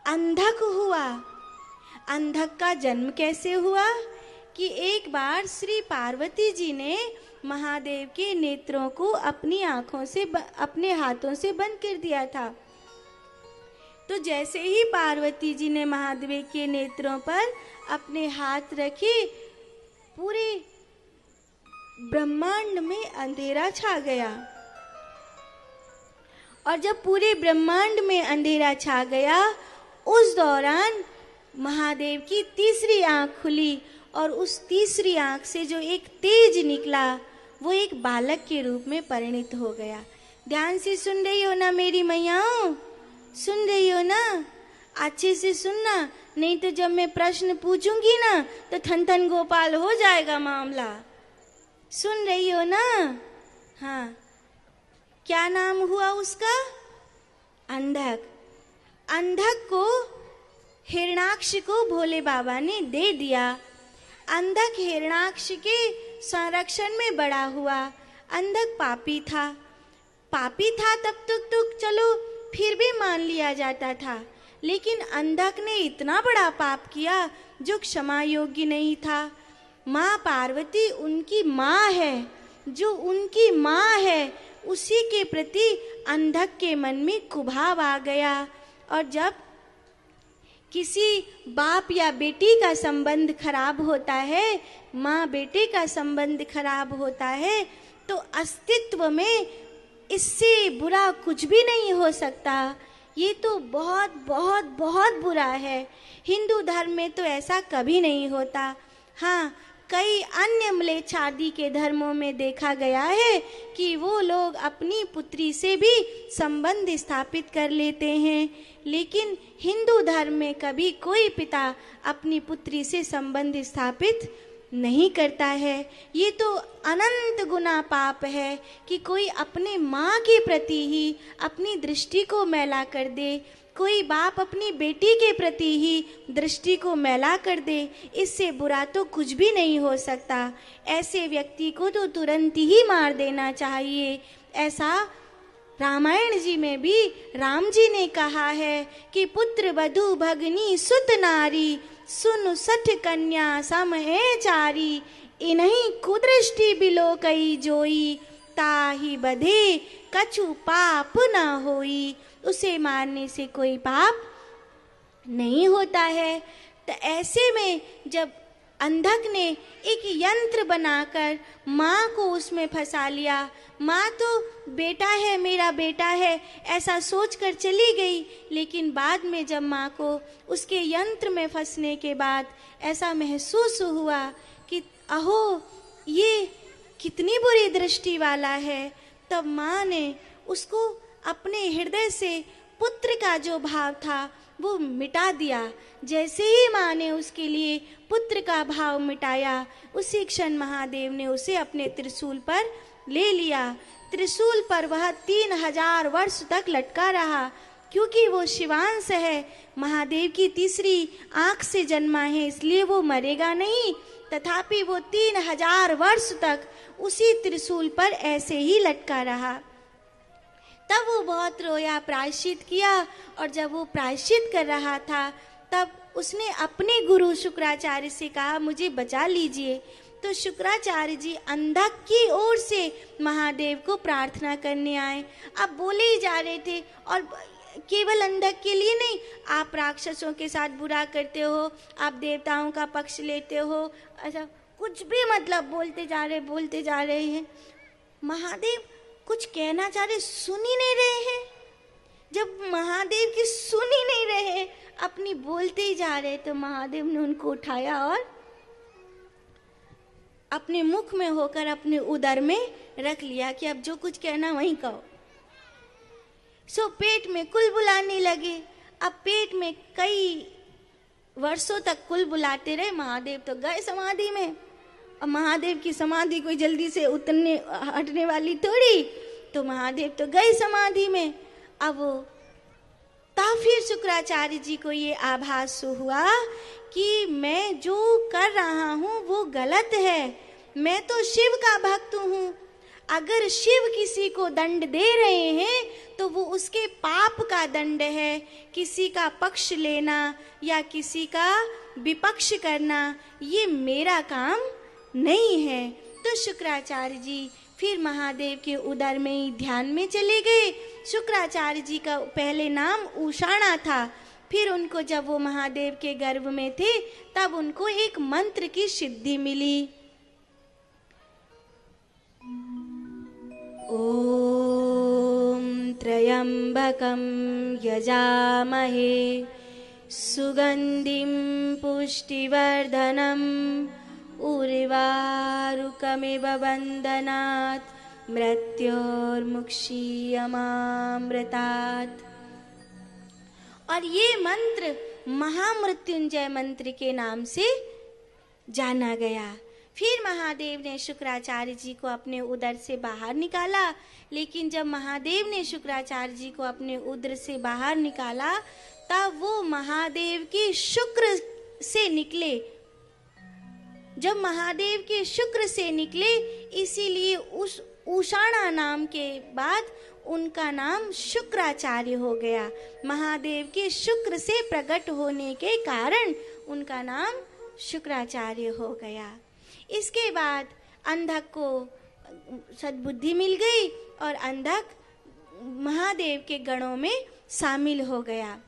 अंधक हुआ। अंधक का जन्म कैसे हुआ कि एक बार श्री पार्वती जी ने महादेव के नेत्रों को अपनी आंखों से अपने हाथों से बंद कर दिया था। तो जैसे ही पार्वती जी ने महादेव के नेत्रों पर अपने हाथ रखे, पूरे ब्रह्मांड में अंधेरा छा गया। और जब पूरे ब्रह्मांड में अंधेरा छा गया, उस दौरान महादेव की तीसरी आंख खुली और उस तीसरी आंख से जो एक तेज निकला वो एक बालक के रूप में परिणित हो गया। ध्यान से सुन रही हो ना मेरी मैयाओं? सुन रही हो ना? अच्छे से सुनना, नहीं तो जब मैं प्रश्न पूछूंगी ना तो थन थन गोपाल हो जाएगा मामला। सुन रही हो ना? हाँ, क्या नाम हुआ उसका? अंधक। अंधक को हिरणाक्ष को भोले बाबा ने दे दिया। अंधक हिरणाक्ष के संरक्षण में बड़ा हुआ। अंधक पापी था। पापी था तब तक तो चलो फिर भी मान लिया जाता था, लेकिन अंधक ने इतना बड़ा पाप किया जो क्षमा योग्य नहीं था। माँ पार्वती उनकी माँ है, जो उनकी माँ है उसी के प्रति अंधक के मन में कुभाव आ गया। और जब किसी बाप या बेटी का संबंध खराब होता है, माँ बेटे का संबंध खराब होता है, तो अस्तित्व में इससे बुरा कुछ भी नहीं हो सकता। ये तो बहुत बहुत बहुत बुरा है। हिंदू धर्म में तो ऐसा कभी नहीं होता। हाँ, कई अन्य म्लेच्छादि के धर्मों में देखा गया है कि वो लोग अपनी पुत्री से भी संबंध स्थापित कर लेते हैं, लेकिन हिंदू धर्म में कभी कोई पिता अपनी पुत्री से संबंध स्थापित नहीं करता है। ये तो अनंत गुना पाप है कि कोई अपने माँ के प्रति ही अपनी दृष्टि को मैला कर दे, कोई बाप अपनी बेटी के प्रति ही दृष्टि को मैला कर दे। इससे बुरा तो कुछ भी नहीं हो सकता। ऐसे व्यक्ति को तो तुरंत ही मार देना चाहिए। ऐसा रामायण जी में भी राम जी ने कहा है कि पुत्र वधू भगनी सुत नारी, सुन सठ कन्या सम है चारी, इन्हीं कुदृष्टि बिलो कई जोई, ताहि बधे कछु पाप न होई। उसे मारने से कोई पाप नहीं होता है। तो ऐसे में जब अंधक ने एक यंत्र बनाकर माँ को उसमें फंसा लिया, माँ तो बेटा है, मेरा बेटा है ऐसा सोचकर चली गई, लेकिन बाद में जब माँ को उसके यंत्र में फंसने के बाद ऐसा महसूस हुआ कि अहो ये कितनी बुरी दृष्टि वाला है, तब माँ ने उसको अपने हृदय से पुत्र का जो भाव था वो मिटा दिया। जैसे ही माँ ने उसके लिए पुत्र का भाव मिटाया, उसी क्षण महादेव ने उसे अपने त्रिशूल पर ले लिया। त्रिशूल पर वह 3000 वर्ष तक लटका रहा, क्योंकि वो शिवांश है, महादेव की तीसरी आंख से जन्मा है, इसलिए वो मरेगा नहीं। तथापि वो 3000 वर्ष तक उसी त्रिशूल पर ऐसे ही लटका रहा। तब वो बहुत रोया, प्रायश्चित किया, और जब वो प्रायश्चित कर रहा था तब उसने अपने गुरु शुक्राचार्य से कहा मुझे बचा लीजिए। तो शुक्राचार्य जी अंधक की ओर से महादेव को प्रार्थना करने आए। अब बोले ही जा रहे थे, और केवल अंधक के लिए नहीं, आप राक्षसों के साथ बुरा करते हो, आप देवताओं का पक्ष लेते हो, ऐसा कुछ भी मतलब बोलते जा रहे हैं। महादेव कुछ कहना चाह रहे, सुन ही नहीं रहे हैं। जब महादेव की सुन ही नहीं रहे, अपनी बोलते ही जा रहे, तो महादेव ने उनको उठाया और अपने मुख में होकर अपने उदर में रख लिया कि अब जो कुछ कहना वहीं कहो। सो पेट में कुल बुलाने लगे। अब पेट में कई वर्षों तक कुल बुलाते रहे। महादेव तो गए समाधि में। अब महादेव की समाधि कोई जल्दी से उतरने हटने वाली थोड़ी, तो महादेव तो गए समाधि में। अब तब फिर शुक्राचार्य जी को ये आभास हुआ कि मैं जो कर रहा हूँ वो गलत है, मैं तो शिव का भक्त हूँ। अगर शिव किसी को दंड दे रहे हैं तो वो उसके पाप का दंड है। किसी का पक्ष लेना या किसी का विपक्ष करना ये मेरा काम नहीं है। तो शुक्राचार्य जी फिर महादेव के उदर में ही ध्यान में चले गए। शुक्राचार्य जी का पहले नाम उषाणा था। फिर उनको जब वो महादेव के गर्भ में थे तब उनको एक मंत्र की सिद्धि मिली। ओम त्र्यंबकं यजामहे सुगंधिं पुष्टिवर्धनम् उर्वारुकमिव बंधनात् मृत्योर्मुक्षीयमामृतात्। और ये मंत्र महामृत्युंजय मंत्र के नाम से जाना गया। फिर महादेव ने शुक्राचार्य जी को अपने उदर से बाहर निकाला। लेकिन जब महादेव ने शुक्राचार्य जी को अपने उदर से बाहर निकाला तब वो महादेव के शुक्र से निकले। जब महादेव के शुक्र से निकले इसीलिए उस उषाणा नाम के बाद उनका नाम शुक्राचार्य हो गया। महादेव के शुक्र से प्रकट होने के कारण उनका नाम शुक्राचार्य हो गया। इसके बाद अंधक को सद्बुद्धि मिल गई और अंधक महादेव के गणों में शामिल हो गया।